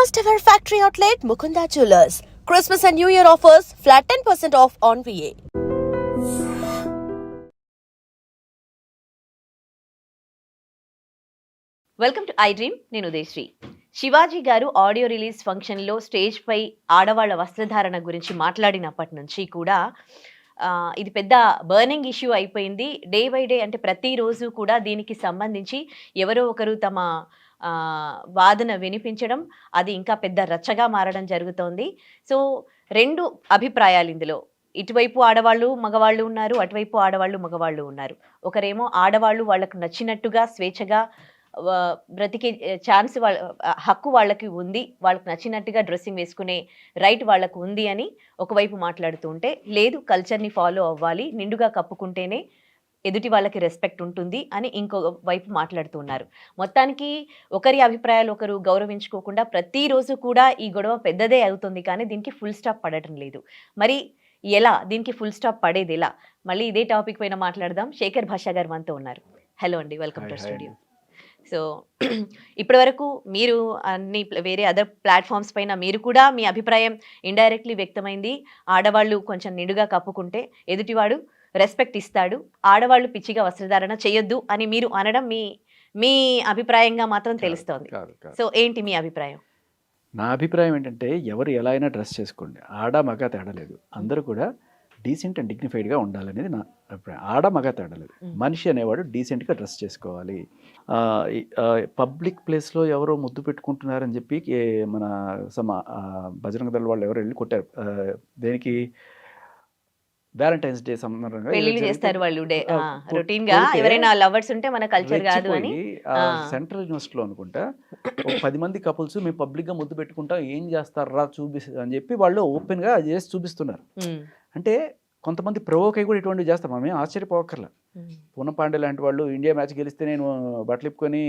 First ever factory outlet Mukunda Jewelers. Christmas and New Year offers flat 10% off on VA. Welcome to I dream. నేను ఉదయశ్రీ. శివాజీ గారు audio release ఫంక్షన్లో stage పై ఆడవాళ్ల వస్త్రధారణ గురించి మాట్లాడినప్పటి నుంచి కూడా ఇది పెద్ద బర్నింగ్ ఇష్యూ అయిపోయింది. డే బై డే అంటే ప్రతిరోజు కూడా దీనికి సంబంధించి ఎవరో ఒకరు తమ వాదన వినిపించడం, అది ఇంకా పెద్ద రచ్చగా మారడం జరుగుతోంది. సో రెండు అభిప్రాయాలు ఇందులో. ఇటువైపు ఆడవాళ్ళు మగవాళ్ళు ఉన్నారు, అటువైపు ఆడవాళ్ళు మగవాళ్ళు ఉన్నారు. ఒకరేమో ఆడవాళ్ళు వాళ్ళకు నచ్చినట్టుగా స్వేచ్ఛగా బ్రతికే ఛాన్స్ హక్కు వాళ్ళకి ఉంది, వాళ్ళకి నచ్చినట్టుగా డ్రెస్సింగ్ వేసుకునే రైట్ వాళ్ళకు ఉంది అని ఒకవైపు మాట్లాడుతూ ఉంటే, లేదు కల్చర్ని ఫాలో అవ్వాలి, నిండుగా కప్పుకుంటేనే ఎదుటి వాళ్ళకి రెస్పెక్ట్ ఉంటుంది అని ఇంకో వైపు మాట్లాడుతున్నారు. మొత్తానికి ఒకరి అభిప్రాయాలు ఒకరు గౌరవించుకోకుండా ప్రతిరోజు కూడా ఈ గొడవ పెద్దదే అవుతుంది, కానీ దీనికి ఫుల్ స్టాప్ పడటం లేదు. మరి ఎలా దీనికి ఫుల్ స్టాప్ పడేది ఎలా? మళ్ళీ ఇదే టాపిక్ పైన మాట్లాడదాం. శేఖర్ భాషా గారు మనతో ఉన్నారు. హలో అండి, వెల్కమ్ టు స్టూడియో. సో ఇప్పటి వరకు మీరు అన్ని వేరే అదర్ ప్లాట్ఫామ్స్ పైన మీరు కూడా మీ అభిప్రాయం ఇండైరెక్ట్లీ వ్యక్తమైంది. ఆడవాళ్ళు కొంచెం నిండుగా కప్పుకుంటే ఎదుటివాడు రెస్పెక్ట్ ఇస్తాడు, ఆడవాళ్ళు పిచ్చిగా వస్త్రధారణ చేయొద్దు అని మీరు అనడం మీ అభిప్రాయంగా మాత్రం తెలుస్తోంది. సో ఏంటి మీ అభిప్రాయం? నా అభిప్రాయం ఏంటంటే, ఎవరు ఎలా అయినా డ్రెస్ చేసుకోండి, ఆడ మగ తేడా లేదు, అందరూ కూడా డీసెంట్ అండ్ డిగ్నిఫైడ్గా ఉండాలనేది నా అభిప్రాయం. ఆడ మగ తేడా లేదు, మనిషి అనేవాడు డీసెంట్గా డ్రెస్ చేసుకోవాలి. పబ్లిక్ ప్లేస్లో ఎవరో ముద్దు పెట్టుకుంటున్నారని చెప్పి మన బజరంగ దళ వాళ్ళు ఎవరు వెళ్ళి కొట్టారు. దేనికి? వ్యాలంటైన్స్ డే సందర్భంగా చేస్తారు వాళ్ళు రొటీన్ గా. ఎవరైనా లవర్స్ ఉంటే మన కల్చర్ కాదు అని సెంట్రల్ యూనివర్సిటీలో అనుకుంటా 10 మంది కపుల్స్ మేము పబ్లిక్ గా ముద్దు పెట్టుకుంటాం, ఏం చేస్తారా చూపిస్తారు అని చెప్పి వాళ్ళు ఓపెన్ గా చేసి చూపిస్తున్నారు. అంటే కొంతమంది ప్రవోక్ అయ్యి కూడా ఇటువంటివి చేస్తారు, మనం ఏం ఆశ్చర్యపోకర్లా. పూనం పాండే లాంటి వాళ్ళు ఇండియా మ్యాచ్ గెలిస్తే నేను బట్టలిప్పుకొని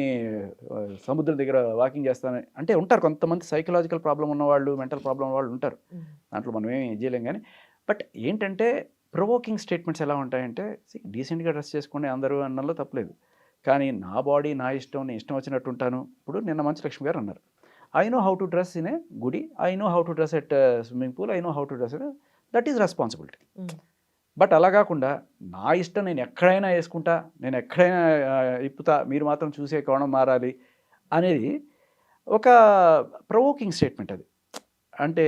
సముద్రం దగ్గర వాకింగ్ చేస్తాను అంటే ఉంటారు. కొంతమంది సైకలాజికల్ ప్రాబ్లం ఉన్నవాళ్ళు, మెంటల్ ప్రాబ్లం ఉన్నవాళ్ళు ఉంటారు, దాంట్లో మనం ఏం చేయలేం. కానీ బట్ ఏంటంటే ప్రొవోకింగ్ స్టేట్మెంట్స్ ఎలా ఉంటాయంటే, డీసెంట్గా డ్రెస్ చేసుకోండి అందరూ అన్నలో తప్పలేదు, కానీ నా బాడీ నా ఇష్టం, నేను ఇష్టం వచ్చినట్టు ఉంటాను. ఇప్పుడు నిన్న మంచు లక్ష్మి గారు అన్నారు, I know how to dress in a gudi, I know how to dress at swimming pool, I know how to dress in, that is responsibility. But అలా కాకుండా నా ఇష్టం నేను ఎక్కడైనా వేసుకుంటా, నేను ఎక్కడైనా ఇప్పుతా, మీరు మాత్రం చూసే కోణం మారాలి అనేది ఒక ప్రొవోకింగ్ స్టేట్మెంట్. అది అంటే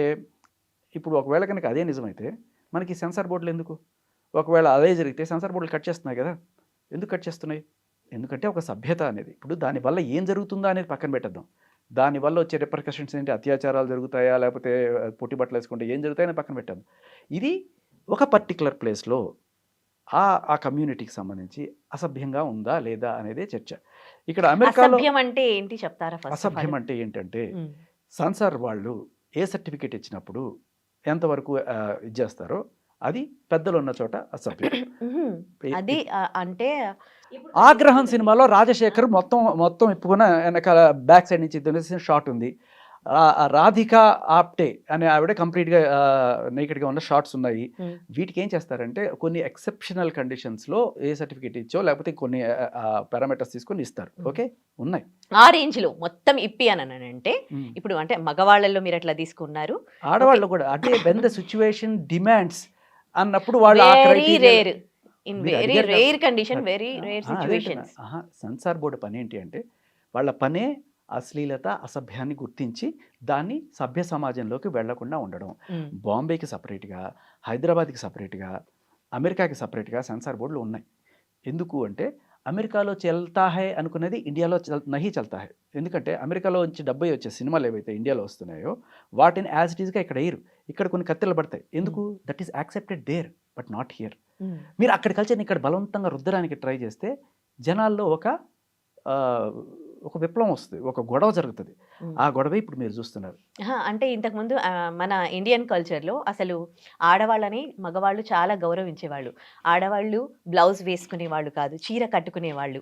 ఇప్పుడు ఒకవేళ కనుక అదే నిజమైతే మనకి సెన్సార్ బోర్డులు ఎందుకు? ఒకవేళ అదే జరిగితే సెన్సార్ బోర్డులు కట్ చేస్తున్నాయి కదా. ఎందుకు కట్ చేస్తున్నాయి? ఎందుకంటే ఒక సభ్యత అనేది, ఇప్పుడు దానివల్ల ఏం జరుగుతుందో అనేది పక్కన పెట్టేద్దాం, దానివల్ల వచ్చే రిపర్కషన్స్ ఏంటి, అత్యాచారాలు జరుగుతాయా లేకపోతే పొట్టి బట్టలు వేసుకుంటే ఏం జరుగుతాయని పక్కన పెట్టాను. ఇది ఒక పర్టికులర్ ప్లేస్లో ఆ కమ్యూనిటీకి సంబంధించి అసభ్యంగా ఉందా లేదా అనేదే చర్చ. ఇక్కడ అమెరికాలో అంటే ఏంటి చెప్తారా? అసభ్యం అంటే ఏంటంటే, సెన్సార్ వాళ్ళు ఏ సర్టిఫికేట్ ఇచ్చినప్పుడు ఎంతవరకు ఇది చేస్తారో అది పెద్దలు ఉన్న చోట అసభ్యం. అది అంటే ఆగ్రహం సినిమాలో రాజశేఖర్ మొత్తం ఇప్పుకున్న వెనకాల బ్యాక్ సైడ్ నుంచి షాట్ ఉంది. రాధిక ఆప్టే అనే ఆవిడ కంప్లీట్గా నేకెడ్గా ఉన్న షార్ట్స్ ఉన్నాయి. వీటికి ఏం చేస్తారంటే కొన్ని ఎక్సెప్షనల్ కండిషన్స్లో ఏ సర్టిఫికేట్ ఇచ్చో లేకపోతే కొన్ని పారామీటర్స్ తీసుకొని ఇస్తారు. ఓకే, ఉన్నాయి ఆ రేంజ్లో మొత్తం ఇప్పి అని అంటే. ఇప్పుడు అంటే మగవాళ్ళలో మీరు అట్లా తీసుకున్నారు, ఆడవాళ్ళు కూడా అంటే వెన్ ద సిచ్యువేషన్ డిమాండ్స్ అన్నప్పుడు వాళ్ళు సెన్సార్ బోర్డు పని ఏంటి అంటే, వాళ్ళ పనే అశ్లీలత అసభ్యాన్ని గుర్తించి దాన్ని సభ్య సమాజంలోకి వెళ్లకుండా ఉండడం. బాంబేకి సపరేట్గా, హైదరాబాద్కి సపరేట్గా, అమెరికాకి సపరేట్గా సెన్సార్ బోర్డులు ఉన్నాయి. ఎందుకు అంటే అమెరికాలో చల్తా హై అనుకునేది ఇండియాలో నహి చల్తా హై. ఎందుకంటే అమెరికాలో నుంచి 70 వచ్చే సినిమాలు ఏవైతే ఇండియాలో వస్తున్నాయో వాటిని యాజ్ ఇట్ ఈస్గా ఇక్కడ వేయరు, ఇక్కడ కొన్ని కత్తెలు పడతాయి. ఎందుకు? That is accepted there but not here. మీరు అక్కడ కల్చర్ని ఇక్కడ బలవంతంగా రుద్దడానికి ట్రై చేస్తే జనాల్లో ఒక విప్లవం వస్తుంది, ఒక గొడవ జరుగుతుంది. ఆ గొడవ ఇప్పుడు మీరు చూస్తున్నారు. అంటే ఇంతకుముందు మన ఇండియన్ కల్చర్లో అసలు ఆడవాళ్ళని మగవాళ్ళు చాలా గౌరవించేవాళ్ళు. ఆడవాళ్ళు బ్లౌజ్ వేసుకునేవాళ్ళు కాదు, చీర కట్టుకునేవాళ్ళు.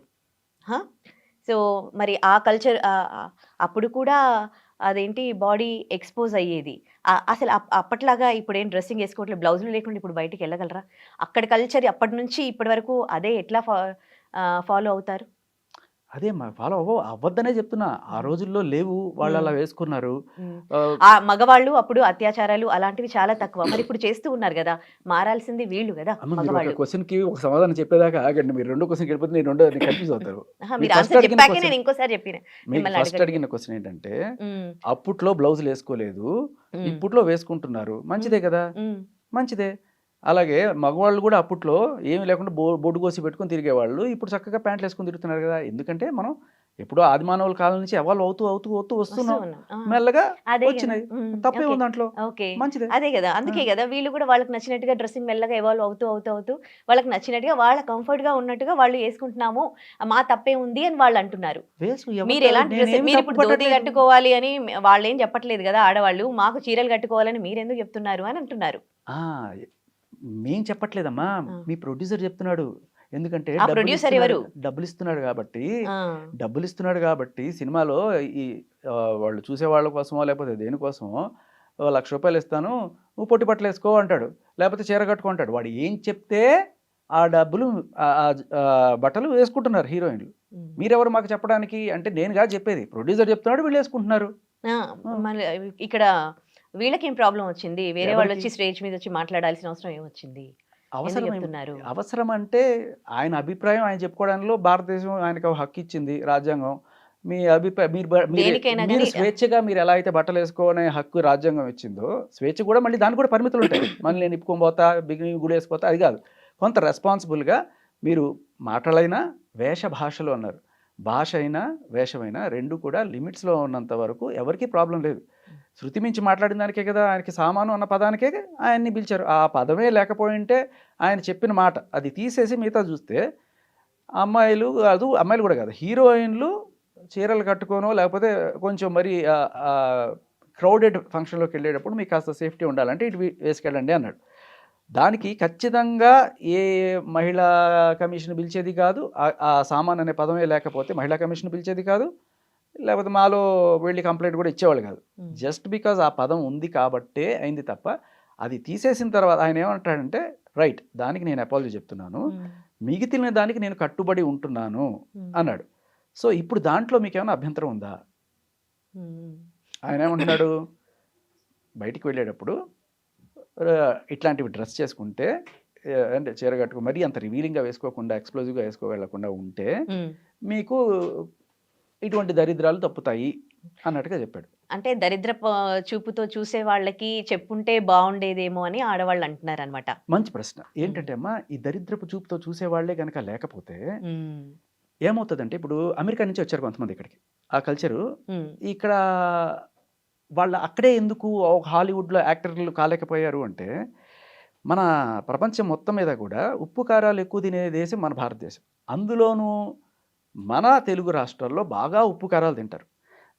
సో మరి ఆ కల్చర్ అప్పుడు కూడా అదేంటి బాడీ ఎక్స్పోజ్ అయ్యేది. అసలు అప్పట్లాగా ఇప్పుడు ఏం డ్రెస్సింగ్ వేసుకోవట్లేదు, బ్లౌజులు లేకుండా ఇప్పుడు బయటికి వెళ్ళగలరా? అక్కడ కల్చర్ అప్పటి నుంచి ఇప్పటి వరకు అదే ఎట్లా ఫాలో అవుతారు? అదే ఫాలో అవ్వద్దనే చెప్తున్నా. ఆ రోజుల్లో లేవు, వాళ్ళు అలా వేసుకున్నారు. ఆ మగవాళ్ళు అప్పుడు అత్యాచారాలు అలాంటివి చాలా తక్కువ. మరి ఇప్పుడు చేస్తూ ఉన్నారు గదా! మారాల్సింది వీళ్ళు గదా! అమ్మ, మీరు ఒక మగవాళ్ళు. క్వశ్చన్‌కి ఒక సమాధానం చెప్పేదాకా ఆగండి. మీరు రెండో క్వశ్చన్‌కి వెళ్ళిపోతే నేను రెండోది కన్‌ఫ్యూజ్ అవుతారు. అహా! మీరు మీరు ఫస్ట్ ఆన్సర్ అడిగిన చెప్పాకే క్వశ్చన్, నేను ఇంకోసారి చెప్పిన మీకు మిమ్మల్ని ఫస్ట్ అడగడిగింది. అడిగిన క్వశ్చన్ ఏంటంటే, హ్మ్. అప్పట్లో బ్లౌజులు వేసుకోలేదు, హ్మ్. ఇప్పట్లో వేసుకుంటున్నారు. మంచిదే కదా! హ్మ్. మంచిదే. అలాగే మగవాళ్ళు కూడా అప్పట్లో ఏమి లేకుండా బొడ్డు కోసి పెట్టుకొని తిరిగేవాళ్ళు. ఇప్పుడు చక్కగా ప్యాంట్లు వేసుకొని తిరుగుతున్నారు కదా! ఎందుకంటే మనం ఎప్పుడో ఆదిమానవుల కాలం నుంచి ఎవాల్వ్ అవుతూ వస్తూ వస్తున్నాం. ఉన్నాం. ఆ! మెల్లగా అదే గదా! వచ్చినాయి. హ్మ్. ఓకే. తప్పేముంది దాంట్లో? ఓకే. మంచిదే. అదే గదా! ఆ! అందుకే గదా! వీళ్ళు గూడా వాళ్ళకి నచ్చినట్టుగా డ్రెసింగ్ మెల్లగా ఎవాల్వ్ అవుతూ వాళ్ళకి నచ్చినట్టుగా వాళ్ళ కంఫర్ట్‌గా ఉన్నట్టుగా వాళ్ళు యేసుకుంటున్నాము. మా తప్పేముంది అని వాళ్ళంటున్నారు. మీరెలాంటి డ్రెస్ నేనేమి తప్పు మీరిప్పుడు ధోతి పట్టట్లేదు. కట్టుకోవాలి అని వాళ్ళేం చెప్పట్లేదు గదా! ఆడవాళ్ళు. మాకు చీరలు కట్టుకోవాలని మీరెందుకు చెప్తున్నారు అని అంటున్నారు. ఆ! మేం చెప్పట్లేదమ్మా. ఆ! మీ ప్రొడ్యూసర్ చెప్తున్నాడు. ఎందుకంటే ఆ ప్రొడ్యూసర్ ఎవరు? డబ్బులిస్తున్నాడు కాబట్టి, ఆ! సినిమాలో ఈ వాళ్ళు చూసేవాళ్ళ కోసమో, లేకపోతే దేనికోసమో ఓ రూ. 1,00,000 ఇస్తాను, నువ్వు పొట్టి బట్టలేసుకో అంటాడు. లేకపోతే చీర కట్టుకో అంటాడు. వాడు ఏం చెప్తే ఆ డబ్బులు బట్టలు వేసుకుంటున్నారు హీరోయిన్‌లు. హ్మ్. మీరెవరు మాకు చెప్పడానికి? అంటే నేను కాదు చెప్పేది. ప్రొడ్యూసర్ చెప్తున్నాడు, వీళ్ళేసుకుంటున్నారు. ఆ! ఆ! మళ్ళీ ఇక్కడ వీళ్ళకేం ప్రాబ్లమ్ వచ్చింది? వేరే ఎవరికి? వాళ్ళొచ్చి స్టేజ్ మీదొచ్చి మాట్లాడాల్సిన అవసరం ఏమొచ్చింది? ఎందుకు అవసరమేం చెప్తున్నారు? అవసరం అంటే ఆయన అభిప్రాయం ఆయన చెప్పుకోవడంలో భారతదేశం ఆయనకు ఒక హక్కు ఇచ్చింది రాజ్యాంగం. మీ అభిప్రాయం దేనికైనా మీరు గాని స్వేచ్ఛగా మీరు ఎలా అయితే బట్టలేసుకోనే హక్కు రాజ్యాంగం ఇచ్చిందో, స్వేచ్ఛ కూడా మళ్ళీ దానికి కూడా పరిమితులుంటాయి. మళ్ళీ నేను ఇప్పుకొని పోతా, బిగిని గుడేసిపోతా అది కాదు. కొంత రెస్పాన్సిబుల్‌గా మీరు మాటలైనా, వేష భాషలు అన్నారు. భాష అయినా, వేషమైనా 2 కూడా లిమిట్స్‌లో ఉన్నంత వరకు ఎవరికీ ప్రాబ్లమ్ లేదు. శృతి మించి మాట్లాడిన దానికే కదా! ఆయనకి సామాను అన్న పదానికే ఆయన్ని పిలిచారు. ఆ పదమే లేకపోయుంటే ఆయన చెప్పిన మాట అది తీసేసి మిగతాది చూస్తే అమ్మాయిలు కూడా కాదు. హీరోయిన్‌లు చీరలు కట్టుకోనో లేకపోతే కొంచెం మరి క్రౌడెడ్ ఫంక్షన్‌లోకెళ్ళేటప్పుడు మీకు కాస్త సేఫ్టీ ఉండాలంటే ఇటు వేసుకెళ్ళండి అన్నాడు. దానికి ఖచ్చితంగా ఏ మహిళా కమిషన్ పిలిచేది కాదు. ఆ సామాన్ అనే పదమే లేకపోతే మహిళా కమిషన్ పిలిచేది కాదు. లేకపోతే మాలో వెళ్ళి కంప్లెయింట్ కూడా ఇచ్చేవాళ్ళు కాదు. హ్మ్. జస్ట్ బికాజ్ ఆ పదం ఉంది కాబట్టే అయింది తప్ప, అది తీసేసిన తర్వాత ఆయన ఏమంటాడంటే, రైట్ దానికి నేను అపాలజీ చెప్తున్నాను. హ్మ్. మిగిలిన దానికి నేను కట్టుబడి ఉంటున్నాను హ్మ్. అన్నాడు. సో ఇప్పుడు దాంట్లో మీకేమైనా అభ్యంతరం ఉందా? హ్మ్. ఆయన ఏమంటున్నాడు, బయటికి వెళ్ళేటప్పుడు ఇట్లాంటివి డ్రెస్ చేసుకుంటే అంటే చీర కట్టుకో మరీ అంత రివీలింగ్‌గా వేసుకోకుండా, ఎక్స్‌ప్లోజివ్‌గా వెళ్ళకుండా ఉంటే హ్మ్. మీకు ఇటువంటి దరిద్రాలు తప్పుతాయి అన్నట్టుగా చెప్పాడు. అంటే దరిద్రపు చూపుతో చూసే వాళ్ళకి చెప్పుంటే బావుండేదేమో అని ఆడవాళ్ళు అంటున్నారనమాట. మంచి ప్రశ్న. హ్మ్. ఏంటంటే అమ్మా, ఈ దరిద్రపు చూపుతో చూసేవాళ్ళే గనక లేకపోతే హ్మ్. ఏమవుతదంటే, ఇప్పుడు అమెరికా నుంచి వచ్చారు కొంతమంది ఇక్కడికి. ఆ కల్చరు హ్మ్. ఇక్కడ వాళ్ళు అక్కడే ఎందుకు ఒక హాలీవుడ్‌లో యాక్టర్లు కాలేకపోయారు అంటే, మన ప్రపంచం మొత్తం మీద కూడా ఉప్పు, కారాలు ఎక్కువ తినే దేశం మన భారతదేశం. అందులోనూ మన తెలుగు రాష్ట్రాల్లో బాగా ఉప్పు, కారాలు తింటారు.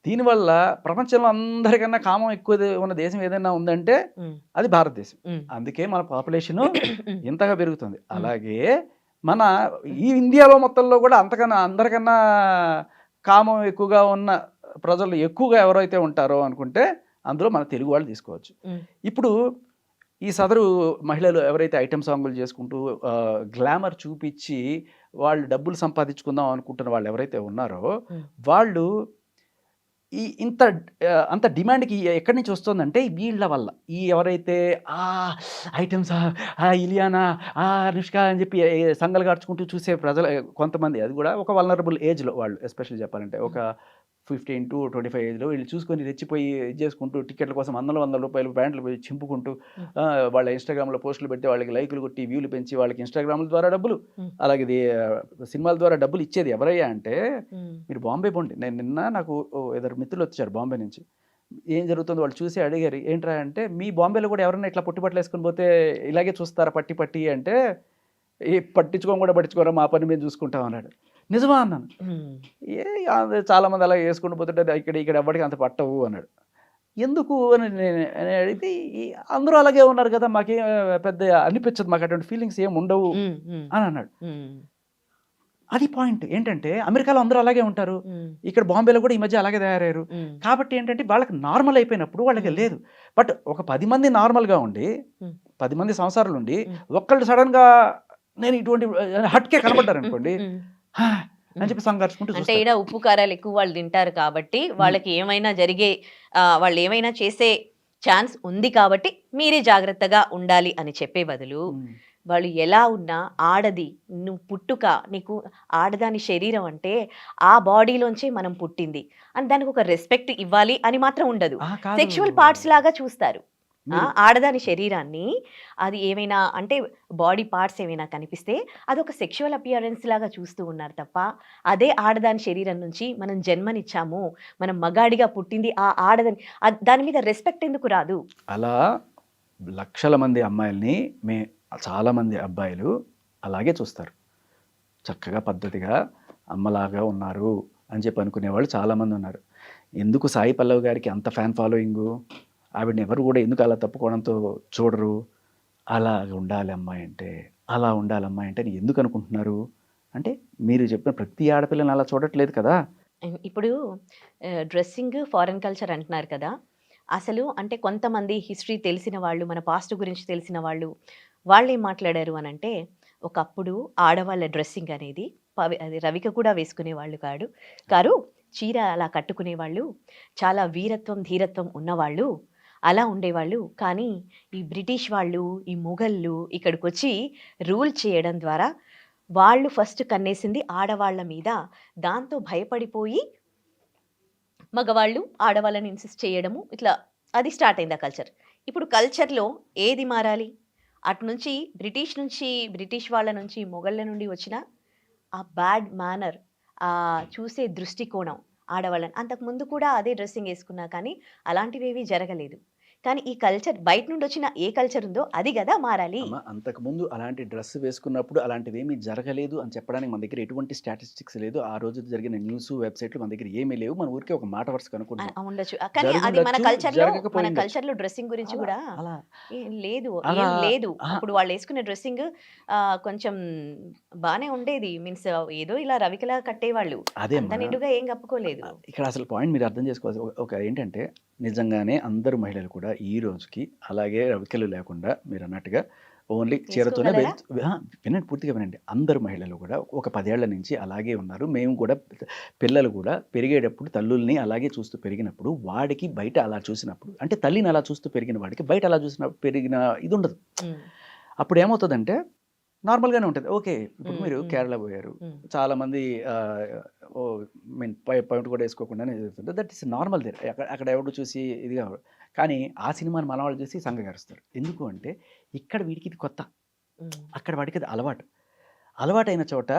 దీనివల్ల ప్రపంచంలో అందరికన్నా కామం ఎక్కువ ఉన్న దేశం ఏదైనా ఉందంటే హ్మ్. అది భారతదేశం. హ్మ్. అందుకే మన పాపులేషను హ్మ్. ఇంతగా పెరుగుతుంది. హ్మ్. అలాగే మన ఈ ఇండియాలో మొత్తంలో కూడా అంతకన్నా అందరికన్నా కామం ఎక్కువగా ఉన్న ప్రజలు ఎక్కువగా ఎవరైతే ఉంటారో అనుకుంటే అందులో మన తెలుగు వాళ్ళు తీసుకోవచ్చు. హ్మ్. ఇప్పుడు ఈ సదరు మహిళలు ఎవరైతే ఐటెమ్ సాంగులు చేసుకుంటూ గ్లామర్ చూపిచ్చి వాళ్ళు డబ్బులు సంపాదించుకుందాం అనుకుంటున్న వాళ్ళు ఎవరైతే ఉన్నారో హ్మ్. వాళ్ళు ఇంత అంత డిమాండ్‌కి ఎక్కడి నుంచి వస్తుందంటే వీళ్ళ వల్ల. ఎవరైతే ఐటెమ్సా, ఇలియానా, అనుష్క అని చెప్పి సంగలు గార్చుకుంటూ చూసే ప్రజలు కొంతమంది అది కూడా ఒక వల్నరబుల్ ఏజ్‌లో వాళ్ళు ఎస్పెషల్లీ చెప్పాలంటే. ఒక 15-25 ఏజ్‌లో వీళ్ళు చూసుకొని రెచ్చిపోయి ఇది చేసుకుంటూ టికెట్ల కోసం వందల రూపాయలు ప్యాంట్లు పోయి చింపుకుంటూ హ్మ్. వాళ్ళ ఇన్‌స్టాగ్రామ్‌లో పోస్టులు పెడితే వాళ్ళకి లైకులు కొట్టి, వ్యూలు పెంచి వాళ్ళకి ఇన్‌స్టాగ్రామ్‌ల ద్వారా డబ్బులు, హ్మ్. అలాగే సినిమాల ద్వారా డబ్బులు ఇచ్చేది ఎవరయ్యా అంటే హ్మ్. మీరు బాంబే పోండి. నేను నిన్న నాకు ఇద్దరు మిత్రులొచ్చారు బాంబే నుంచి. ఏం జరుగుతుందో వాళ్ళు చూసి అడిగారు. ఏంట్రా అంటే, "మీ బాంబేలో కూడా ఎవరన్నా ఇట్లా పొట్టి బట్టలేసుకొని పోతే ఇలాగే చూస్తారా పట్టి పట్టి" అంటే, పట్టించుకోను కూడా పట్టించుకోరా మా పని మేము చూసుకుంటాం" అన్నాడు. నిజమా అన్నాను. హ్మ్. ఏ చాలామంది అలాగే యేసుకుంటూ పోతుంటే ఇక్కడ ఎవ్వడికి అంత పట్టవు అన్నాడు. ఎందుకు అని నేను అడిగితే, అందరూ అలాగే ఉన్నారు కదా! మాకేం పెద్ద అనిపించదు. మాకు అటువంటి ఫీలింగ్స్ ఏమి ఉండవు హ్మ్. హ్మ్. అని అన్నాడు. హ్మ్. అది పాయింట్. ఏంటంటే అమెరికాలో అందరూ అలాగే ఉంటారు. హ్మ్. ఇక్కడ బాంబేలో కూడా ఈ మధ్య అలాగే తయారయ్యారు. హ్మ్. కాబట్టి ఏంటంటే వాళ్ళకి నార్మల్ అయిపోయినప్పుడు వాళ్ళకి హ్మ్. లేదు. బట్ ఒక 10 మంది నార్మల్‌గా ఉండి, హ్మ్. 10 మంది సంసారాలుండి, హ్మ్. ఒక్కళ్ళు సడెన్‌గా నేను ఇటువంటి హట్‌కే కనపడ్డారనుకోండి, హ్మ్. "హా! అని చెప్పి సంఘర్షుకుంటూ అంటే చూస్తారు. ఈడ ఉప్పు కారాలు ఎక్కువ వాళ్ళు తింటారు కాబట్టి వాళ్ళకి ఏమైనా జరిగే వాళ్ళు ఏమైనా చేసే ఛాన్స్ ఉంది కాబట్టి మీరే జాగ్రత్తగా ఉండాలి అని చెప్పే బదులు వాళ్ళు ఎలా ఉన్నా ఆడది నువ్వు పుట్టుక నీకు ఆడదాని శరీరం అంటే ఆ బాడీలోంచి మనం పుట్టింది అని దానికి ఒక రెస్పెక్ట్ ఇవ్వాలి అని మాత్రం ఉండదు. కాదు. సెక్షువల్ పార్ట్స్ లాగా చూస్తారు మీరు- ఆడదాని శరీరాన్ని. అది ఏమైనా అంటే బాడీ పార్ట్స్ ఏమైనా కనిపిస్తే అదొక సెక్షువల్ అపియరెన్స్ లాగా చూస్తూ ఉన్నారు తప్ప అదే ఆడదాని శరీరం నుంచి మనం జన్మనిచ్చాము, మనం మగాడిగా పుట్టింది ఆ ఆడదాని దాని మీద రెస్పెక్ట్ ఎందుకు రాదు? అలా లక్షల మంది అమ్మాయిల్ని చాలామంది అబ్బాయిలు అలాగే చూస్తారు. చక్కగా పద్ధతిగా అమ్మలాగా ఉన్నారు అని చెప్పి అనుకునేవాళ్ళు చాలామంది ఉన్నారు. ఎందుకు సాయి పల్లవి గారికి అంత ఫ్యాన్ ఫాలోయింగు? ఆవిడని ఎవరు కూడా ఎందుకు అలా తప్పుకోవడంతో చూడరు? అలా ఉండాలి అమ్మాయి అంటే, అలా ఉండాలి అమ్మాయి అంటే అని ఎందుకు అనుకుంటున్నారు? అంటే మీరు చెప్పిన ప్రతి ఆడపిల్లని అలా చూడట్లేదు కదా. ఇప్పుడు డ్రెస్సింగ్ ఫారెన్ కల్చర్ అంటున్నారు కదా, అసలు అంటే కొంతమంది హిస్టరీ తెలిసిన వాళ్ళు, మన పాస్ట్ గురించి తెలిసిన వాళ్ళు ఏం మాట్లాడారు అని అంటే, ఒకప్పుడు ఆడవాళ్ళ డ్రెస్సింగ్ అనేది అది రవిక కూడా వేసుకునేవాళ్ళు కారు చీర అలా కట్టుకునేవాళ్ళు, చాలా వీరత్వం ధీరత్వం ఉన్నవాళ్ళు అలా ఉండేవాళ్ళు. కానీ ఈ బ్రిటిష్ వాళ్ళు, ఈ మొఘళ్ళు ఇక్కడికి వచ్చి రూల్ చేయడం ద్వారా వాళ్ళు ఫస్ట్ కన్నేసింది ఆడవాళ్ళ మీద. దాంతో భయపడిపోయి మగవాళ్ళు ఆడవాళ్ళని ఇన్సిస్ట్ చేయడము, ఇట్లా అది స్టార్ట్ అయింది ఆ కల్చర్. ఇప్పుడు కల్చర్లో ఏది మారాలి? అటు నుంచి బ్రిటిష్ వాళ్ళ నుంచి మొఘళ్ళ నుండి వచ్చిన ఆ బ్యాడ్ మేనర్, ఆ చూసే దృష్టికోణం ఆడవాళ్ళని. అంతకుముందు కూడా అదే డ్రెస్సింగ్ వేసుకున్నా కానీ అలాంటివేవి జరగలేదు. కానీ ఈ కల్చర్ బయట నుండి వచ్చిన ఏ కల్చర్ ఉందో అది కదా మారాలి. అంతకుముందు అలాంటి డ్రెస్ వేసుకున్నప్పుడు అలాంటివి ఏమీ జరగలేదు అని చెప్పడానికి మన దగ్గర ఎటువంటి స్టాటిస్టిక్స్ లేదు. ఆ రోజు జరిగిన న్యూస్ వెబ్సైట్లు మన దగ్గర ఏమీ లేవు. మన ఊరికే ఒక మాట వరుస కనుక్కుంటాం. ఉండొచ్చు, కానీ అది మన కల్చర్లో డ్రెస్సింగ్ గురించి కూడా లేదు, ఏం లేదు. అప్పుడు వాళ్ళు వేసుకునే డ్రెస్సింగ్ కొంచెం బానే ఉండేది. మీన్స్ ఏదో ఇలా రవికలా కట్టేవాళ్ళు, అంత నిండుగా ఏం కప్పుకోలేదు. ఇక్కడ అసలు పాయింట్ మీరు అర్థం చేసుకోవాలి. ఒక ఏంటంటే నిజంగానే అందరు మహిళలు కూడా ఈ రోజుకి అలాగే రవికలు లేకుండా మీరు అన్నట్టుగా ఓన్లీ చీరతోనే వినండి, పూర్తిగా వినండి. అందరు మహిళలు కూడా ఒక 10 ఏళ్ల నుంచి అలాగే ఉన్నారు. మేము కూడా పిల్లలు కూడా పెరిగేటప్పుడు తల్లుల్ని అలాగే చూస్తూ పెరిగినప్పుడు వాడికి బయట అలా చూసినప్పుడు, అంటే తల్లిని అలా చూస్తూ పెరిగిన వాడికి బయట అలా పెరిగిన ఇది ఉండదు. అప్పుడు ఏమవుతుందంటే నార్మల్గానే ఉంటుంది. ఓకే, ఇప్పుడు మీరు కేరళ పోయారు, చాలామంది పాయింట్ కూడా వేసుకోకుండానే దట్ ఈస్ నార్మల్ దేర్. అక్కడ ఎవరు చూసి ఇదిగా, కానీ ఆ సినిమాని మన వాళ్ళు చూసి సంఘగరుస్తారు. ఎందుకు అంటే ఇక్కడ వీడికి ఇది కొత్త, అక్కడ వాడికి అది అలవాటైన చోట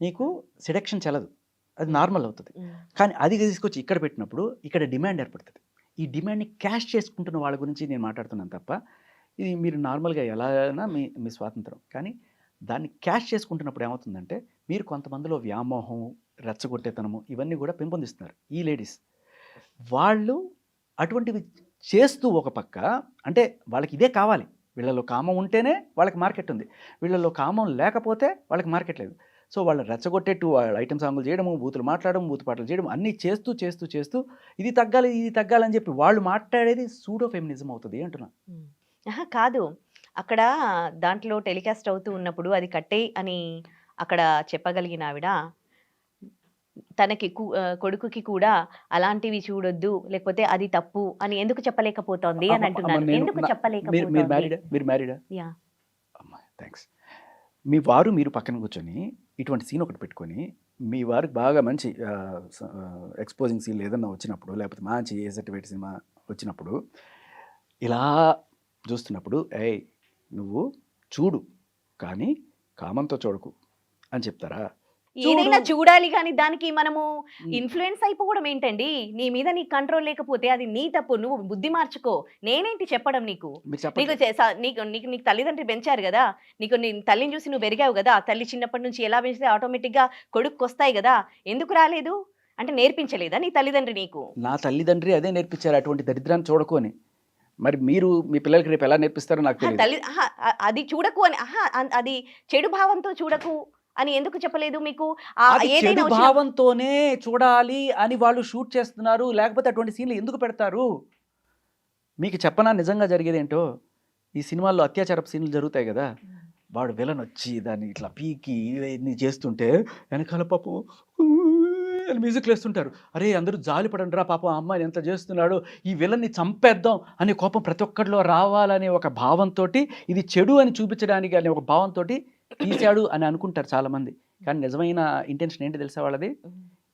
నీకు సెడక్షన్ చెల్లదు, అది నార్మల్ అవుతుంది. కానీ అది తీసుకొచ్చి ఇక్కడ పెట్టినప్పుడు ఇక్కడ డిమాండ్ ఏర్పడుతుంది. ఈ డిమాండ్ని క్యాష్ చేసుకుంటున్న వాళ్ళ గురించి నేను మాట్లాడుతున్నాను తప్ప, ఇది మీరు నార్మల్గా ఎలా అయినా మీ స్వాతంత్రం, కానీ దాన్ని క్యాష్ చేసుకుంటున్నప్పుడు ఏమవుతుందంటే మీరు కొంతమందిలో వ్యామోహం, రెచ్చగొట్టేతనము ఇవన్నీ కూడా పెంపొందిస్తున్నారు ఈ లేడీస్. వాళ్ళు అటువంటివి చేస్తూ ఒక పక్క, అంటే వాళ్ళకి ఇదే కావాలి, వీళ్ళలో కామం ఉంటేనే వాళ్ళకి మార్కెట్ ఉంది, వీళ్ళలో కామం లేకపోతే వాళ్ళకి మార్కెట్ లేదు. సో వాళ్ళు రెచ్చగొట్టేట్టు ఐటమ్ సాంగులు చేయడము, బూతులు మాట్లాడడం, బూతు పాటలు చేయడం అన్నీ చేస్తూ ఇది తగ్గాలని చెప్పి వాళ్ళు మాట్లాడేది సూడో ఫెమినిజం అవుతుంది అంటున్నా. కాదు, అక్కడ దాంట్లో టెలికాస్ట్ అవుతూ ఉన్నప్పుడు అది కట్టేయి అని అక్కడ చెప్పగలిగిన ఆవిడ తనకి కొడుకుకి కూడా అలాంటివి చూడొద్దు, లేకపోతే అది తప్పు అని ఎందుకు చెప్పలేకపోతోంది అని అంటున్నాను. ఎందుకు చెప్పలేకపోతుంది? మీరు మ్యారీడా? థ్యాంక్స్. మీ వారు మీరు పక్కన కూర్చొని ఇటువంటి సీన్ ఒకటి పెట్టుకొని, మీ వారికి బాగా మంచి ఎక్స్పోజింగ్ సీన్ ఏదన్నా వచ్చినప్పుడు, లేకపోతే మంచి ఏ సర్టిఫికేట్ సినిమా వచ్చినప్పుడు ఇలా చూస్తున్నప్పుడు, ఏయ్ నువ్వు చూడు కానీ కామంతో చూడకు అని చెప్తారా? ఏదైనా చూడాలి కానీ దానికి మనము ఇన్ఫ్లుయెన్స్ అయిపోవడం ఏంటండి? నీ మీద నీకు కంట్రోల్ లేకపోతే అది నీ తప్పు, నువ్వు బుద్ధి మార్చుకో. నేనేంటి చెప్పడం నీకు? నీకు తల్లిదండ్రులు పెంచారు కదా, నీకు నీ తల్లిని చూసి నువ్వు పెరిగావు కదా, తల్లి చిన్నప్పటి నుంచి ఎలా పెంచితే ఆటోమేటిక్గా కొడుకు వస్తాయి కదా, ఎందుకు రాలేదు అంటే నేర్పించలేదా నీ తల్లిదండ్రి నీకు? నా తల్లిదండ్రి అదే నేర్పించారు, అటువంటి దరిద్రాన్ని చూడకు అని. మరి మీరు మీ పిల్లలకి రేపు ఎలా నేర్పిస్తారో నాకు తెలియదు. అది చూడకు అని, అది చెడు భావంతో చూడకు అని ఎందుకు చెప్పలేదు మీకు? చెడు భావంతోనే చూడాలి అని వాళ్ళు షూట్ చేస్తున్నారు, లేకపోతే అటువంటి సీన్లు ఎందుకు పెడతారు? మీకు చెప్పనా నిజంగా జరిగేది ఏంటో? ఈ సినిమాల్లో అత్యాచారపు సీన్లు జరుగుతాయి కదా, వాడు విలన్ వచ్చి దాన్ని ఇట్లా పీకి ఇవన్నీ చేస్తుంటే వెనకాల పాపం అని మ్యూజిక్లు వేస్తుంటారు. అరే అందరూ జాలి పడండి రా పాపం ఆ అమ్మాయిని ఎంత చేస్తున్నాడో, ఈ విలన్ని చంపేద్దాం అనే కోపం ప్రతి ఒక్కరిలో రావాలనే ఒక భావంతో, ఇది చెడు అని చూపించడానికి అనే ఒక భావంతో తీశాడు అని అనుకుంటారు చాలామంది. కానీ నిజమైన ఇంటెన్షన్ ఏంటి తెలుసా వాళ్ళది?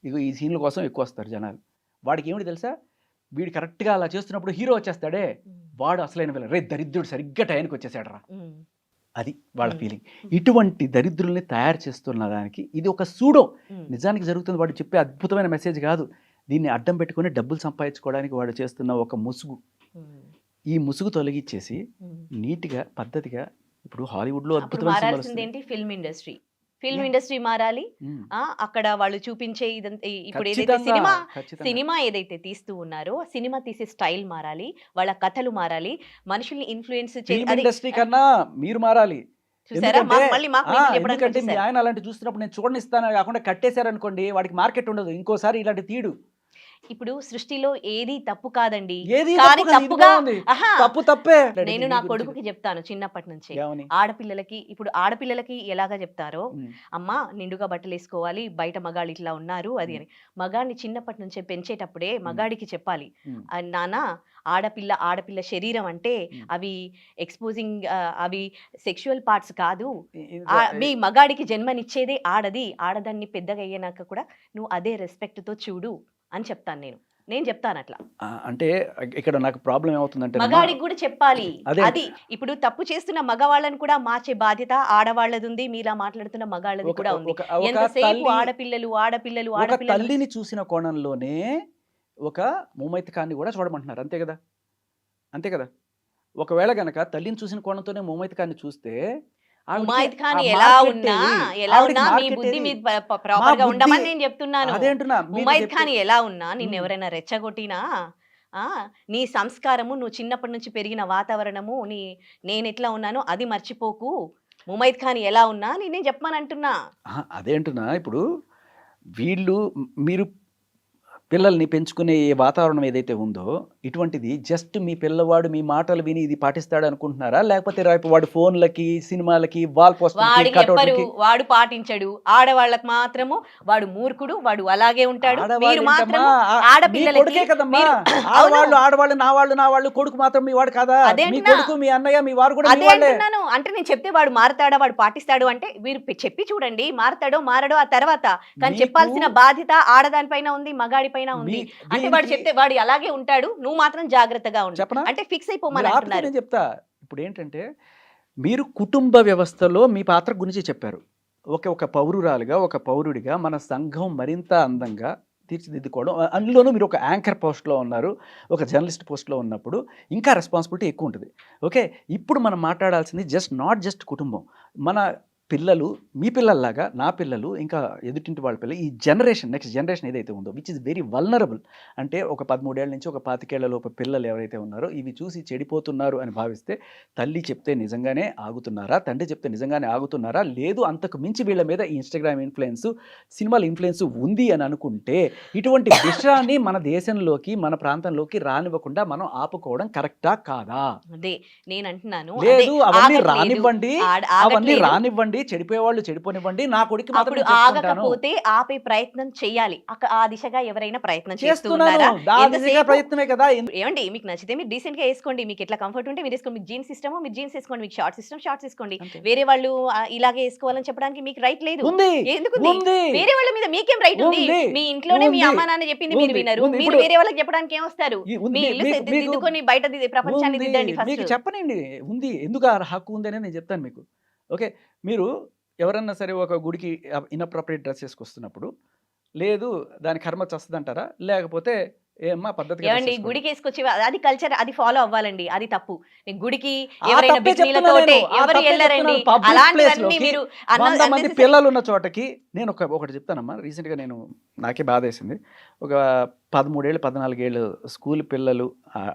ఇగో ఈ సీన్ల కోసం ఎక్కువ వస్తారు జనాలు. వాడికి ఏమిటి తెలుసా, వీడు కరెక్ట్గా అలా చేస్తున్నప్పుడు హీరో వచ్చేస్తాడే, వాడు అసలైన విలన్. రే దరిద్రుడు సరిగ్గా టైంకి వచ్చేసాడు రా, అది వాళ్ళ ఫీలింగ్. ఇటువంటి దరిద్రుల్ని తయారు చేస్తున్న దానికి ఇది ఒక సూడో. నిజానికి జరుగుతుంది వాడు చెప్పే అద్భుతమైన మెసేజ్ కాదు. దీన్ని అడ్డం పెట్టుకుని డబ్బులు సంపాదించుకోవడానికి వాడు చేస్తున్న ఒక ముసుగు. ఈ ముసుగు తొలగించేసి నీట్గా పద్ధతిగా ఇప్పుడు హాలీవుడ్లో అద్భుతమైన ఫిల్మ్ ఇండస్ట్రీ మారాలి. అక్కడ వాళ్ళు చూపించే ఇప్పుడు ఏదైతే సినిమా ఏదైతే తీస్తూ ఉన్నారో సినిమా తీసే స్టైల్ మారాలి, వాళ్ళ కథలు మారాలి, మనుషుల్ని ఇన్ఫ్లుయెన్స్ ఇండస్ట్రీ కన్నా మీరు మారాలి. చూసారా? ఎందుకంటే మీ ఆయన అలాంటి చూస్తున్నప్పుడు నేను చూడనిస్తాను కాకుండా కట్టేశారనుకోండి, వాడికి మార్కెట్ ఉండదు, ఇంకోసారి ఇలాంటి తీడు. ఇప్పుడు సృష్టిలో ఏది తప్పు కాదండి, ఏది కానీ తప్పుగా తప్పు తప్పే. నేను నా కొడుకుకి చెప్తాను చిన్నప్పటి నుంచి, ఆడపిల్లలకి ఎలాగా చెప్తారో, అమ్మ నిండుగా బట్టలు వేసుకోవాలి, బయట మగాళ్ళు ఇట్లా ఉన్నారు అది అని. మగాడిని చిన్నప్పటి నుంచే పెంచేటప్పుడే మగాడికి చెప్పాలి, నాన్న ఆడపిల్ల శరీరం అంటే అవి ఎక్స్పోజింగ్, అవి సెక్షువల్ పార్ట్స్ కాదు, మీ మగాడికి జన్మనిచ్చేదే ఆడదాన్ని పెద్దగా అయ్యాక కూడా నువ్వు అదే రెస్పెక్ట్ తో చూడు అని చెప్తాను. నేను చెప్తాను అట్లా. అంటే ఇక్కడ నాకు ప్రాబ్లం ఏమవుతుందంటే, మగాడికి కూడా చెప్పాలి. అది ఇప్పుడు తప్పు చేస్తున్న మగవాళ్ళని కూడా మార్చే బాధ్యత ఆడవాళ్ళది ఉంది, మీలా మాట్లాడుతున్న మగాళ్ళది కూడా ఉంది. ఎంతసేపు ఆడపిల్లలు తల్లిని చూసిన కోణంలోనే ఒక ముమైతకాన్ని కూడా చూడమంటున్నారు. అంతే కదా. ఒకవేళ గనక తల్లిని చూసిన కోణంతోనే ముమైతకాన్ని చూస్తే, ముమైత్ ఖాన్ ఎలా ఉన్నా మీ బుద్ధి మీద ప్రాపర్ గా ఉండమని నేను చెప్తున్నాను. ముమైత్ ఖాన్ ఎలా ఉన్నా నిన్ను ఎవరైనా రెచ్చగొట్టినా, నీ సంస్కారము, నువ్వు చిన్నప్పటి నుంచి పెరిగిన వాతావరణము, నేను ఎట్లా ఉన్నానో అది మర్చిపోకు. ముమైత్ ఖాన్ ఎలా ఉన్నా నేను చెప్పమని అంటున్నా. అదేంటున్నా ఇప్పుడు మీరు పిల్లల్ని పెంచుకునే వాతావరణం ఏదైతే ఉందో, ఇటువంటిది జస్ట్ మీ పిల్లవాడు మీ మాటలు విని ఇది పాటిస్తాడు అనుకుంటున్నారా? లేకపోతే రేపు వాడు ఫోన్లకి, సినిమాలకి, వాల్ పోస్టర్లకి వాడు పాటించడు, ఆడవాళ్ళకి మాత్రము వాడు మూర్ఖుడు, వాడు అలాగే ఉంటాడు. మీరు మాత్రం ఆడపిల్లలకి ఆడవాళ్ళు నా వాళ్ళు కొడుకు మాత్రం మీ వాడు కాదా? మీ కొడుకు, మీ అన్నయ్య, మీ వారు కూడా అంటే నేను చెప్తే వాడు మారతాడా, వాడు పాటిస్తాడు అంటే మీరు చెప్పి చూడండి, మారడో ఆ తర్వాత. కానీ చెప్పాల్సిన బాధ్యత ఆడదానిపైన ఉంది, మగాడి ఉంది. అంటే వాడు చెప్తే వాడు అలాగే ఉంటాడు, నువ్వు మాత్రం జాగ్రత్తగా ఉండు అంటే ఫిక్స్ అయిపోమని అంటున్నారు. నేను చెప్తా. ఇప్పుడు ఏంటంటే, మీరు కుటుంబ వ్యవస్థలో మీ పాత్ర గురించి చెప్పారు. ఒక పౌరురాలుగా, ఒక పౌరుడిగా మన సంఘం మరింత అందంగా తీర్చిదిద్దుకోవడం, అందులోనూ మీరు ఒక యాంకర్ పోస్ట్లో ఉన్నారు, ఒక జర్నలిస్ట్ పోస్ట్లో ఉన్నప్పుడు ఇంకా రెస్పాన్సిబిలిటీ ఎక్కువ ఉంటుంది. ఓకే, ఇప్పుడు మనం మాట్లాడాల్సింది నాట్ జస్ట్ కుటుంబం, మన పిల్లలు, మీ పిల్లల్లాగా నా పిల్లలు, ఇంకా ఎదుటింటి వాళ్ళ పిల్లలు, ఈ నెక్స్ట్ జనరేషన్ ఏదైతే ఉందో, విచ్ ఇస్ వెరీ వల్నరబుల్. అంటే ఒక 13 ఏళ్ళ నుంచి ఒక 25 ఏళ్ల లోపు పిల్లలు ఎవరైతే ఉన్నారో, ఇవి చూసి చెడిపోతున్నారు అని భావిస్తే, తల్లి చెప్తే నిజంగానే ఆగుతున్నారా, తండ్రి చెప్తే నిజంగానే ఆగుతున్నారా, లేదు అంతకు మించి వీళ్ళ మీద ఈ ఇన్స్టాగ్రామ్ ఇన్ఫ్లుయెన్స్, సినిమాల ఇన్ఫ్లుయెన్స్ ఉంది అని అనుకుంటే, ఇటువంటి విషయాన్ని మన దేశంలోకి, మన ప్రాంతంలోకి రానివ్వకుండా మనం ఆపుకోవడం కరెక్టా కాదా? అదే నేను అంటున్నాను. లేదు, అవన్నీ రానివ్వండి, చెడిపోయే వాళ్ళు చెడిపోనివ్వండి, నా కొడుకు మాత్రం ఆగకపోతే ఆపే ప్రయత్నం చేయాలి. ఆ దిశగా ఎవరైనా ప్రయత్నం చేస్తున్నారా? ప్రయత్నమే కదా. ఏమండి, మీకు నచ్చితే మీరు డీసెంట్ గా వేసుకోండి, మీకు ఎట్లా కంఫర్ట్ ఉంటే మీరు వేసుకోండి. మీకు జీన్స్ ఇష్టమో మీరు జీన్స్ వేసుకోండి, మీకు షార్ట్స్ ఇష్టం షార్ట్స్ వేసుకోండి. వేరే వాళ్ళు ఇలాగే వేసుకోవాలని చెప్పడానికి మీకు రైట్ లేదు. ఎందుకు వేరే వాళ్ళ మీద మీకేం రైట్ ఉంది? మీ ఇంట్లోనే మీ అమ్మా నాన్న చెప్పింది మీరు వినరు, మీరు వేరే వాళ్ళకి చెప్పడానికి ఏమొస్తారు? మీ ఇల్లు దిద్దుకొని బయట ప్రపంచాన్ని దిద్దండి. మీకు చెప్పనండి, ఉంది, ఎందుకు ఆ హక్కు ఉందని నేను చెప్తాను మీకు. ఓకే, మీరు ఎవరన్నా సరే ఒక గుడికి ఇన్అప్రోప్రియేట్ డ్రెస్ వేసుకొస్తున్నప్పుడు, లేదు దాని కర్మ వస్తుందంటారా, లేకపోతే ఏమ్మా పద్ధతి ఏమండి గుడికి వేసుకొచ్చి అది కల్చర్, అది ఫాలో అవ్వాలండి, అది తప్పు. గుడికి ఎవరైనా బికినీలతోటే ఎవరు వెళ్ళరండి, అలాంటివన్నీ మీరు 100 మంది పిల్లలు ఉన్న చోటకి. నేను ఒకటి చెప్తానమ్మా, రీసెంట్గా నాకే బాధ వేసింది. ఒక 13 ఏళ్ళు 14 ఏళ్ళు స్కూల్ పిల్లలు,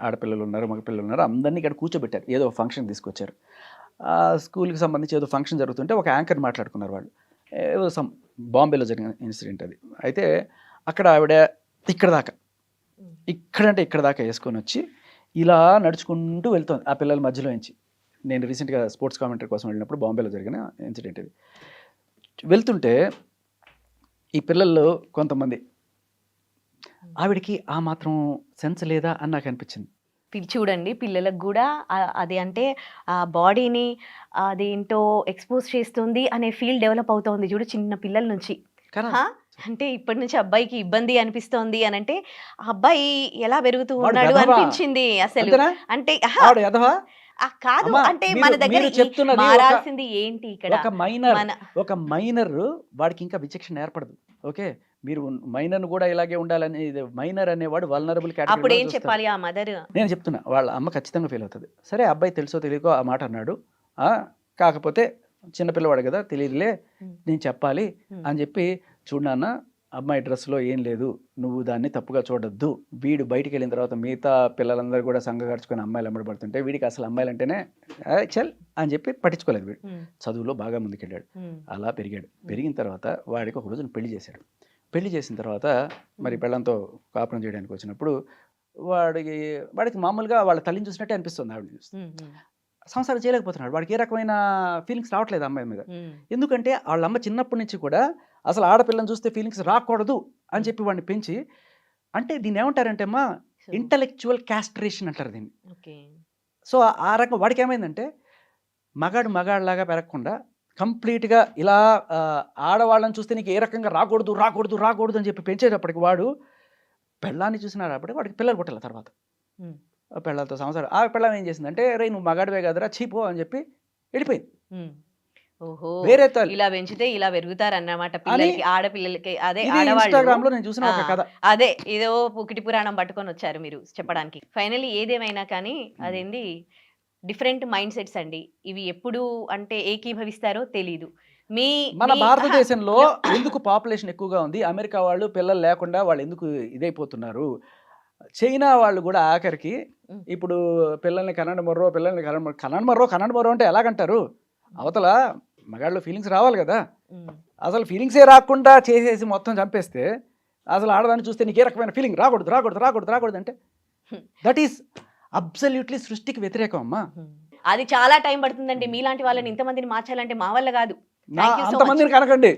ఆడపిల్లలు ఉన్నారు, మగ పిల్లలు ఉన్నారు, అందరినీ ఇక్కడ కూర్చోబెట్టారు, ఏదో ఫంక్షన్ తీసుకొచ్చారు. స్కూల్కి సంబంధించి ఏదో ఫంక్షన్ జరుగుతుంటే ఒక యాంకర్ మాట్లాడుకున్నారు వాళ్ళు, ఏదో బాంబేలో జరిగిన ఇన్సిడెంట్ అది. అయితే అక్కడ ఆవిడ ఇక్కడ దాకా వేసుకొని వచ్చి ఇలా నడుచుకుంటూ వెళ్తుంది ఆ పిల్లల మధ్యలో నుంచి. నేను రీసెంట్గా స్పోర్ట్స్ కామెంటరీ కోసం వెళ్ళినప్పుడు బాంబేలో జరిగిన ఇన్సిడెంట్ ఇది. వెళ్తుంటే ఈ పిల్లల్లో కొంతమంది ఆవిడకి ఆ మాత్రం సెన్స్ లేదా అని నాకు అనిపించింది. చూడండి పిల్లలకు కూడా అది అంటే ఆ బాడీని అదేంటో ఎక్స్పోజ్ చేస్తుంది అనే ఫీల్ డెవలప్ అవుతోంది చూడు చిన్న పిల్లల నుంచి. కదా హా? అంటే ఇప్పటి నుంచి అబ్బాయికి ఇబ్బంది అనిపిస్తోంది అని అంటే ఆ అబ్బాయి ఎలా పెరుగుతూ వాడు ఉన్నాడు గధవా? అనిపించింది అసలు. అంతేనా? అంటే ఆహా, ఆవిడ ఎదవా? కాదు అమ్మా, అంటే మీరు- మన దగ్గర మీరు చెప్తున్నది మారాల్సింది ఏంటి ఇక్కడ ఒక మైనర్ వాడికి ఇంకా విచక్షణ ఏర్పడదు. ఓకే, మీరు మైనర్ కూడా ఇలాగే ఉండాలని, మైనర్ అనేవాడు వల్నరబుల్ అప్పుడు కేటగిరీ. ఏం చెప్పాలి ఆ మదర్? నేను చెప్తున్నా వాళ్ళ అమ్మ ఖచ్చితంగా ఫీల్ అవుతుంది. సరే అబ్బాయి తెలుసో తెలియకో ఆ మాట అన్నాడు, కాకపోతే చిన్నపిల్లవాడు కదా తెలియదులే, నేను చెప్పాలి అని చెప్పి, చూడు నాన్న అమ్మాయి డ్రెస్లో ఏం లేదు, నువ్వు దాన్ని తప్పుగా చూడొద్దు, వీడు బయటికి వెళ్ళిన తర్వాత మిగతా పిల్లలందరూ కూడా సంఘగడుచుకొని అమ్మాయిలు అమ్మడబడుతుంటే వీడికి అసలు అమ్మాయిలు అంటేనే చల్ అని చెప్పి పట్టించుకోలేదు. వీడు చదువులో బాగా ముందుకెళ్ళాడు, అలా పెరిగాడు. పెరిగిన తర్వాత వాడికి ఒక రోజున పెళ్లి చేశాడు. పెళ్లి చేసిన తర్వాత మరి పెళ్ళంతో కాపురం చేయడానికి వచ్చినప్పుడు వాడికి మామూలుగా వాళ్ళ తల్లిని చూసినట్టే అనిపిస్తుంది, ఆవిడ చూస్తే. సంసారం చేయలేకపోతున్నాడు. వాడికి ఏ రకమైన ఫీలింగ్స్ రావట్లేదు అమ్మాయి మీద. ఎందుకంటే వాళ్ళ అమ్మ చిన్నప్పటి నుంచి కూడా అసలు ఆడపిల్లని చూస్తే ఫీలింగ్స్ రాకూడదు అని చెప్పి వాడిని పెంచి, అంటే దీన్ని ఏమంటారంటే అమ్మా ఇంటలెక్చువల్ క్యాస్ట్రేషన్ అంటారు దీన్ని. సో ఆ రకం వాడికి ఏమైందంటే మగాడిలాగా పెరగకుండా కంప్లీట్గా ఇలా ఆడవాళ్ళని చూస్తే నీకు ఏ రకంగా రాకూడదు రాకూడదు రాకూడదు అని చెప్పి పెంచేటప్పటికి వాడు పెళ్ళాన్ని చూసినాడప్పటికి వాడికి పిల్లలు పుట్టాల. తర్వాత పెళ్ళాలతో సంవత్సరం ఆ పెళ్ళం ఏం చేసిందంటే, రే నువ్వు మగాడివే కదరా చీపో అని చెప్పి వెళ్ళిపోయింది. ఓహో, వేరే ఇలా పెంచితే ఇలా పెరుగుతారు అన్నమాట పిల్లలకి, ఆడపిల్లలకి. అదే ఇన్స్టాగ్రామ్ లో నేను చూసిన ఒక కథ. అదే ఏదో పుకిటి పురాణం పట్టుకొని వచ్చారు మీరు చెప్పడానికి. ఫైనలీ ఏదేమైనా కానీ అదేంది డిఫరెంట్ మైండ్ సెట్స్ అండి. ఇవి ఎప్పుడు అంటే ఏకీభవిస్తారో తెలీదు. మన భారతదేశంలో ఎందుకు పాపులేషన్ ఎక్కువగా ఉంది, అమెరికా వాళ్ళు పిల్లలు లేకుండా వాళ్ళు ఎందుకు ఇదైపోతున్నారు, చైనా వాళ్ళు కూడా ఆఖరికి ఇప్పుడు పిల్లల్ని కనండి మర్రో అంటే ఎలాగంటారు, అవతల మగాళ్ళు ఫీలింగ్స్ రావాలి కదా, అసలు ఫీలింగ్సే రాకుండా చేసేసి మొత్తం చంపేస్తే అసలు ఆడదాన్ని చూస్తే నీకు ఏ రకమైన ఫీలింగ్ రాకూడదు రాకూడదు రాకూడదు రాకూడదు అంటే దట్ ఈస్ అబ్సల్యూట్లీ సృష్టికి వ్యతిరేకం అమ్మా. అది చాలా టైం పడుతుందండి. మీలాంటి వాళ్ళని ఇంతమందిని మార్చాలంటే మా వల్ల కాదు. అంతమందిని కనకండి.